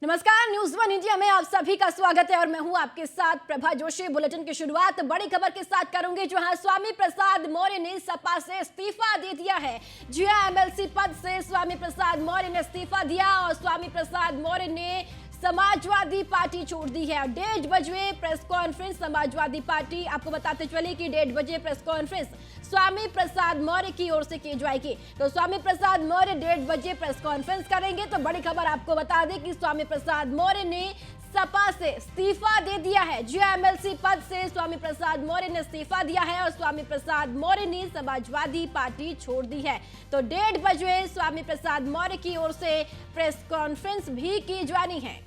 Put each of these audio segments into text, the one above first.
नमस्कार, news one India में आप सभी का स्वागत है और मैं हूं आपके साथ प्रभा जोशी। बुलेटिन की शुरुआत बड़ी खबर के साथ करूंगी, जहां स्वामी प्रसाद मौर्य ने सपा से इस्तीफा दे दिया है। जी हां, एमएलसी पद से स्वामी प्रसाद मौर्य ने इस्तीफा दिया और स्वामी प्रसाद मौर्य ने समाजवादी पार्टी छोड़ दी है। 1:30 बजे प्रेस कॉन्फ्रेंस समाजवादी पार्टी, आपको बताते चले कि 1:30 बजे प्रेस कॉन्फ्रेंस स्वामी प्रसाद मौर्य की ओर से की जाएगी। तो स्वामी प्रसाद मौर्य 1:30 बजे प्रेस कॉन्फ्रेंस करेंगे। तो बड़ी खबर आपको बता दें कि स्वामी प्रसाद मौर्य ने सपा से इस्तीफा दे दिया है। जी एमएलसी पद से स्वामी प्रसाद मौर्य ने इस्तीफा दिया है और स्वामी प्रसाद मौर्य ने समाजवादी पार्टी छोड़ दी है। तो 1:30 बजे स्वामी प्रसाद मौर्य की ओर से प्रेस कॉन्फ्रेंस भी की जानी है।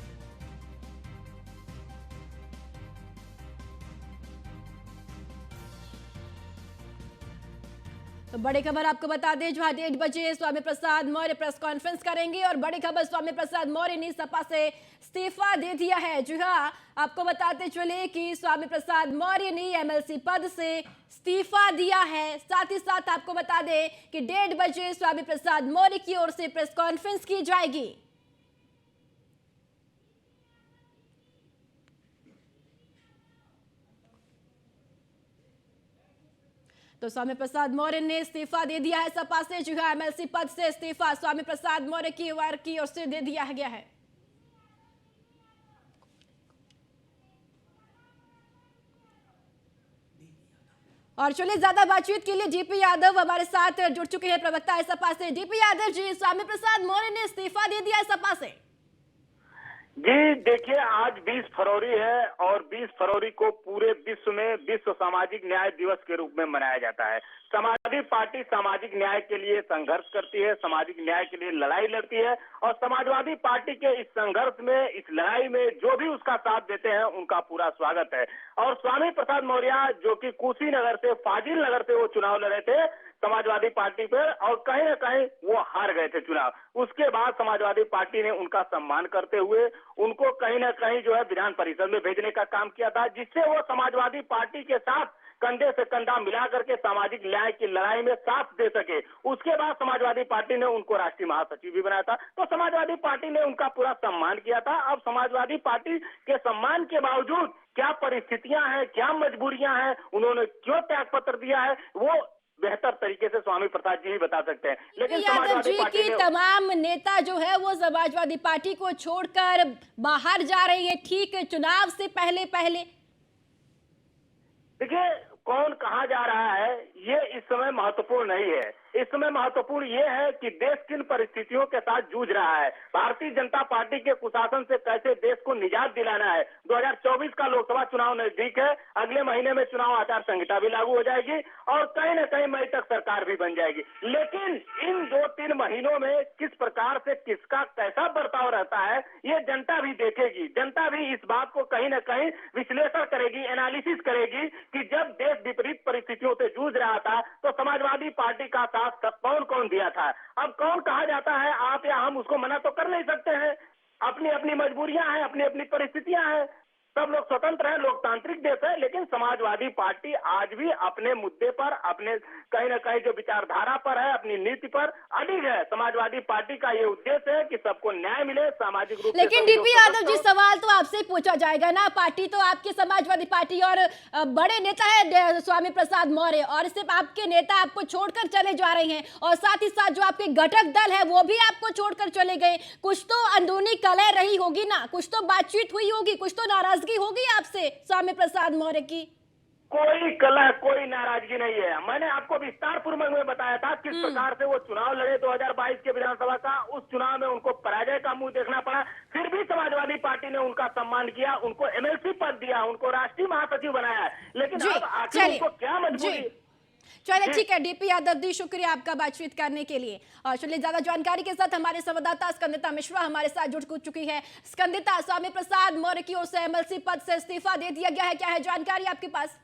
तो बड़ी खबर आपको बता दें, जहां 1:30 बजे स्वामी प्रसाद मौर्य प्रेस कॉन्फ्रेंस करेंगे और बड़ी खबर स्वामी प्रसाद मौर्य ने सपा से इस्तीफा दे दिया है। जी हां, आपको बताते चले कि स्वामी प्रसाद मौर्य ने एमएलसी पद से इस्तीफा दिया है। साथ ही साथ आपको बता दें कि 1:30 बजे स्वामी प्रसाद मौर्य की ओर से प्रेस कॉन्फ्रेंस की जाएगी। तो स्वामी प्रसाद मौर्य ने इस्तीफा दे दिया है सपा से। जी हां, एमएलसी पद से इस्तीफा स्वामी प्रसाद मौर्य की ओर से दे दिया गया है। और चलिए, ज्यादा बातचीत के लिए डीपी यादव हमारे साथ जुड़ चुके हैं, प्रवक्ता है सपा से। डीपी यादव जी, स्वामी प्रसाद मौर्य ने इस्तीफा दे दिया है सपा से। जी देखिए, आज 20 फरवरी है और 20 फरवरी को पूरे विश्व में विश्व सामाजिक न्याय दिवस के रूप में मनाया जाता है। समाजवादी पार्टी सामाजिक न्याय के लिए संघर्ष करती है, सामाजिक न्याय के लिए लड़ाई लड़ती है और समाजवादी पार्टी के इस संघर्ष में, इस लड़ाई में जो भी उसका साथ देते हैं उनका पूरा स्वागत है। और स्वामी प्रसाद मौर्य जो कि कुशीनगर से, फाजिल नगर से वो चुनाव लड़े थे समाजवादी पार्टी पर और कहीं ना कहीं वो हार गए थे चुनाव। उसके बाद समाजवादी पार्टी ने उनका सम्मान करते हुए उनको कहीं ना कहीं जो है विधान परिषद में भेजने का काम किया था, जिससे वो समाजवादी पार्टी के साथ कंधे से कंधा मिला करके सामाजिक न्याय की लड़ाई में साथ दे सके। उसके बाद समाजवादी पार्टी ने उनको राष्ट्रीय महासचिव भी बनाया था। तो समाजवादी पार्टी ने उनका पूरा सम्मान किया था। अब समाजवादी पार्टी के सम्मान के बावजूद क्या परिस्थितियां हैं, क्या मजबूरियां हैं, उन्होंने क्यों त्याग पत्र दिया है, वो बेहतर तरीके से स्वामी प्रसाद जी ही बता सकते हैं। लेकिन समाजवादी पार्टी की तमाम नेता जो है वो समाजवादी पार्टी को छोड़कर बाहर जा रहे हैं, ठीक चुनाव से पहले पहले। देखिए, कौन कहां जा रहा है ये इस समय महत्वपूर्ण नहीं है। इस समय महत्वपूर्ण ये है कि देश किन परिस्थितियों के साथ जूझ रहा है। भारतीय जनता पार्टी के कुशासन से कैसे देश को निजात दिलाना है। 2024 का लोकसभा चुनाव नजदीक है, अगले महीने में चुनाव आचार संहिता भी लागू हो जाएगी और कहीं न कहीं मई तक सरकार भी बन जाएगी। लेकिन इन 2-3 महीनों में किस प्रकार से किसका कैसा बर्ताव रहता है ये जनता भी देखेगी। जनता भी इस बात को कहीं न कहीं विश्लेषण करेगी, एनालिसिस करेगी कि जब देश विपरीत परिस्थितियों से जूझ रहा था तो समाजवादी पार्टी का साथ कौन कौन दिया था। अब कौन कहा जाता है, आप या हम उसको मना तो कर नहीं सकते हैं। अपनी अपनी मजबूरियां हैं, अपनी अपनी परिस्थितियां हैं, सब लोग स्वतंत्र है, लोकतांत्रिक देश है। लेकिन समाजवादी पार्टी आज भी अपने मुद्दे पर, अपने कहीं ना कहीं जो विचारधारा पर है, अपनी नीति पर अडिग है। समाजवादी पार्टी का ये उद्देश्य है कि सबको न्याय मिले, सामाजिक रूप से। लेकिन डीपी यादव जी, सवाल तो आपसे पूछा जाएगा ना, पार्टी तो आपकी समाजवादी पार्टी और बड़े नेता है स्वामी प्रसाद मौर्य, और सिर्फ आपके नेता आपको छोड़कर चले जा रहे हैं और साथ ही साथ जो आपके घटक दल है वो भी आपको छोड़कर चले गए। कुछ तो अंदरूनी कलह रही होगी ना, कुछ तो बातचीत हुई होगी, कुछ तो नाराजगी होगी आपसे स्वामी प्रसाद मौर्य की। कोई कलह, कोई नाराजगी नहीं है। मैंने आपको विस्तार पूर्वक में बताया था किस प्रकार से वो चुनाव लड़े 2022 के विधानसभा का। उस चुनाव में उनको पराजय का मुंह देखना पड़ा, फिर भी समाजवादी पार्टी ने उनका सम्मान किया, उनको एमएलसी पद दिया, उनको राष्ट्रीय महासचिव बनाया। लेकिन अब आखिर उनको क्या मजबूरी। चलिए ठीक है डीपी यादव जी, शुक्रिया आपका बातचीत करने के लिए। और चलिए, ज्यादा जानकारी के साथ हमारे संवाददाता स्कंदिता मिश्रा हमारे साथ जुड़ चुकी है। स्कंदिता, स्वामी प्रसाद मौर्य की ओर से एमएलसी पद से इस्तीफा दे दिया गया है, क्या है जानकारी आपके पास?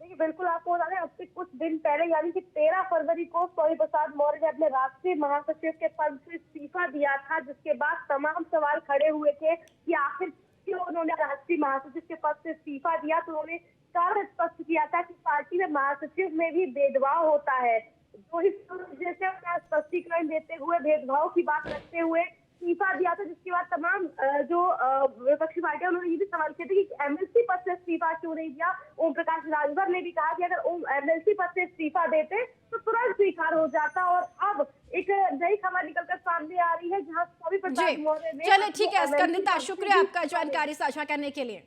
देखिए, बिल्कुल आपको बता दें, अब से कुछ दिन पहले यानी कि 13 फरवरी को स्वामी प्रसाद मौर्य ने अपने राष्ट्रीय महासचिव के पद से इस्तीफा दिया था, जिसके बाद तमाम सवाल खड़े हुए थे कि आखिर क्यों उन्होंने राष्ट्रीय महासचिव के पद से इस्तीफा दिया। तो उन्होंने कारण स्पष्ट किया था कि पार्टी में महासचिव में भी भेदभाव होता है। तो इस जैसे स्पष्टीकरण देते हुए, भेदभाव की बात रखते हुए इस्तीफा दिया था, जिसके बाद तमाम जो विपक्षी पार्टियां उन्होंने ये भी सवाल किए थे कि एमएलसी पद से इस्तीफा क्यों नहीं दिया। ओम प्रकाश राजभर ने भी कहा कि अगर एमएलसी पद से इस्तीफा देते तो तुरंत स्वीकार हो जाता। और अब एक नई खबर निकलकर सामने आ रही है, जहां स्वामी प्रसाद जी मौर्य ने चलिए ठीक है अपने स्कंदिता, MLC पद से शुक्रिया भी आपका जानकारी साझा करने के लिए।